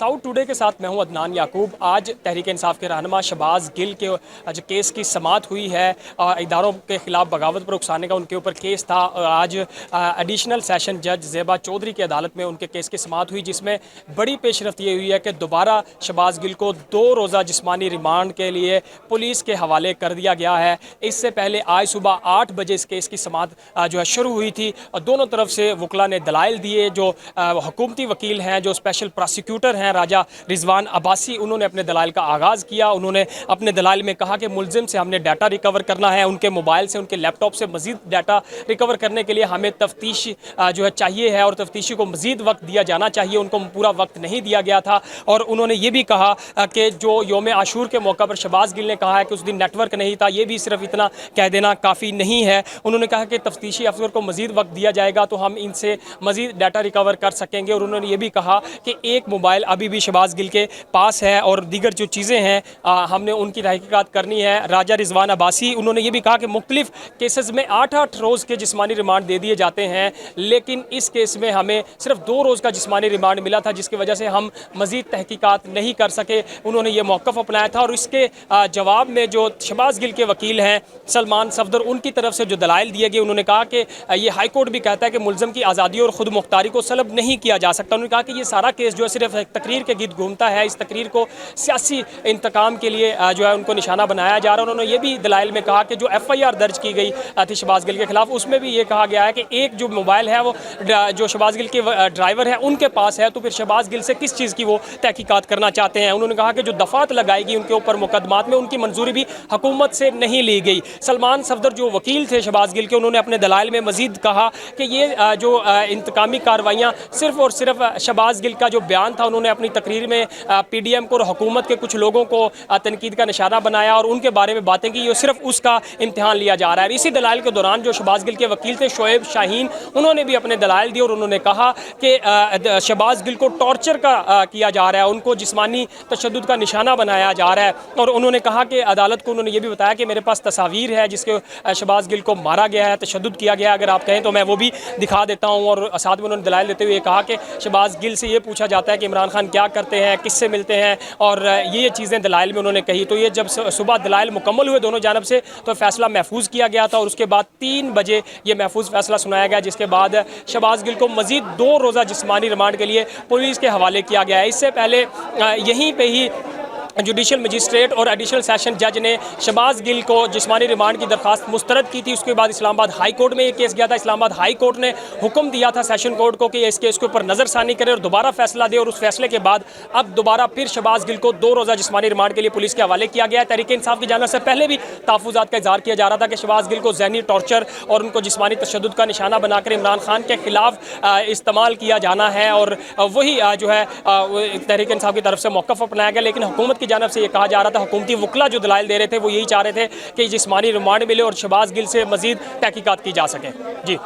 South today के साथ मैं हूं अदनान याकूब। आज तहरीक इंसाफ के रहनुमा शहबाज गिल के जो केस की समाअत हुई है, इदारों के खिलाफ बगावत पर उकसाने का उनके ऊपर केस था। आज एडिशनल सेशन जज ज़ेबा चौधरी की अदालत में उनके केस की समाअत हुई, जिसमें बड़ी पेशरफ्त ये हुई है कि दोबारा शहबाज गिल को 2 रोज़ा जिस्मानी रिमांड के लिए पुलिस के हवाले कर दिया गया है। इससे पहले आज सुबह 8 बजे इस केस की समाअत जो है शुरू हुई थी और दोनों तरफ से वकला ने दलाइल दिए। जो हुकूमती वकील हैं, जो स्पेशल प्रोसिक्यूटर हैं राजा रिजवान अब्बासी, उन्होंने अपने दलाइल का आगाज़ किया। उन्होंने अपने दलाइल में कहा कि मुलजिम से हमने डाटा रिकवर करना है, उनके मोबाइल से, उनके लैपटॉप से मज़ीद डाटा रिकवर करने के लिए हमें तफ्तीश जो है चाहिए है और तफ्तीशी को मज़ीद वक्त दिया जाना चाहिए। उनको पूरा वक्त नहीं दिया गया था। और उन्होंने ये भी कहा कि जो योम आशूर के मौका पर शहबाज गिल ने कहा है कि उस दिन नेटवर्क नहीं था, ये भी सिर्फ इतना कह देना काफ़ी नहीं है। उन्होंने कहा कि तफ्तीशी अफसर को मज़ीद वक्त दिया जाएगा तो हम इनसे मज़ीद डाटा रिकवर कर सकेंगे। और उन्होंने ये भी कहा कि एक मोबाइल अभी भी शहबाज गिल के पास है और दीगर जो चीज़ें हैं हमने उनकी तहकीकात करनी है। राजा रिजवान अब्बासी, उन्होंने ये भी कहा कि मुख्तलिफ केसेस में 8-8 रोज़ के जिस्मानी रिमांड दे दिए जाते हैं, लेकिन इस केस में हमें सिर्फ 2 रोज़ का जिस्मानी रिमांड मिला था, जिसकी वजह से हम मज़ीद तहकीकात नहीं कर सके। उन्होंने ये मौक़िफ़ अपनाया था। और इसके जवाब में जो शहबाज गिल के वकील हैं सलमान सफदर, उनकी तरफ से जो दलाइल दिए गए, उन्होंने कहा कि ये हाई कोर्ट भी कहता है कि मुलज़म की आज़ादी और ख़ुद मुख्तारी को सलब नहीं किया जा सकता। उन्होंने कहा कि ये सारा केस जो है सिर्फ एक तकरीर के गिर्द घूमता है, इस तकरीर को सियासी इंतकाम के लिए जो है उनको निशाना बनाया जा रहा है। उन्होंने ये भी दलाइल में कहा कि जो FIR दर्ज की गई थी शहबाज गिल के खिलाफ, उसमें भी ये कहा गया है कि एक जो मोबाइल है वो जो शहबाज गिल के ड्राइवर है उनके पास है, तो फिर शहबाज गिल से किस चीज़ की वो तहकीकात करना चाहते हैं। उन्होंने कहा कि जो दफ़ात लगाएगी उनके ऊपर मुकदमात में, उनकी मंजूरी भी हुकूमत से नहीं ली गई। सलमान सफदर जो वकील थे शहबाज गिल के, उन्होंने अपने दलाइल में मज़ीद कहा कि ये जो इंतकामी कार्रवाइयाँ सिर्फ और सिर्फ शहबाज गिल का जो बयान था, उन्होंने अपनी तकरीर में PDM को और हुकूमत के कुछ लोगों को तनकीद का निशाना बनाया और उनके बारे में बातें की, ये सिर्फ उसका इम्तिहान लिया जा रहा है। इसी दलाइल के दौरान जो शहबाज गिल के वकील थे शोएब शाहीन, उन्होंने भी अपने दलाइल दिए और उन्होंने कहा कि शहबाज गिल को टॉर्चर का किया जा रहा है, उनको जिस्मानी तशद्दुद का निशाना बनाया जा रहा है। और उन्होंने कहा कि अदालत को उन्होंने ये भी बताया कि मेरे पास तस्वीर है जिसके शहबाज गिल को मारा गया है, तशद्दुद किया गया है, अगर आप कहें तो मैं वो भी दिखा देता हूँ। और साथ में उन्होंने दलाइल देते हुए कहा कि शहबाज गिल से ये पूछा जाता है कि इमरान खान क्या करते हैं, किससे मिलते हैं, और ये चीज़ें दलाइल में उन्होंने कही। तो ये जब सुबह दलाइल मुकम्मल हुए दोनों जानब से, तो फैसला महफूज किया गया था और उसके बाद 3 बजे ये महफूज फैसला सुनाया गया, जिसके बाद शहबाज गिल को मज़ीद 2 रोज़ा जिस्मानी रिमांड के लिए पुलिस के हवाले किया गया है। इससे पहले यहीं पर ही जुडिशल मजिस्ट्रेट और एडिशनल सेशन जज ने शहबाज गिल को जिस्मानी रिमांड की दरख्वास्त मुस्तरद की थी। उसके बाद इस्लामाबाद हाई कोर्ट में ये केस गया था। इस्लामाबाद हाई कोर्ट ने हुक्म दिया था सेशन कोर्ट को कि इस केस के ऊपर नज़रसानी करे और दोबारा फैसला दे। और उस फैसले के बाद अब दोबारा फिर शहबाज गिल को 2 रोज़ा जिस्मानी रिमांड के लिए पुलिस के हवाले किया गया है। तहरीक इंसाफ की जानिब से पहले भी तहफ़्फ़ुज़ात का इज़हार किया जा रहा था कि शहबाज गिल को ज़हनी टॉर्चर और उनको जिस्मानी तशद्दुद का निशाना बनाकर इमरान खान के खिलाफ इस्तेमाल किया जाना है, और वही जो है तहरीक इंसाफ की तरफ से मौक़िफ़ अपनाया गया। लेकिन हुकूमत की जानिब से ये कहा जा रहा था, हुकूमती वकला जो दलाइल दे रहे थे वो यही चाह रहे थे कि जिस्मानी रिमांड मिले और शहबाज गिल से मज़ीद तहकीकात की जा सके। जी।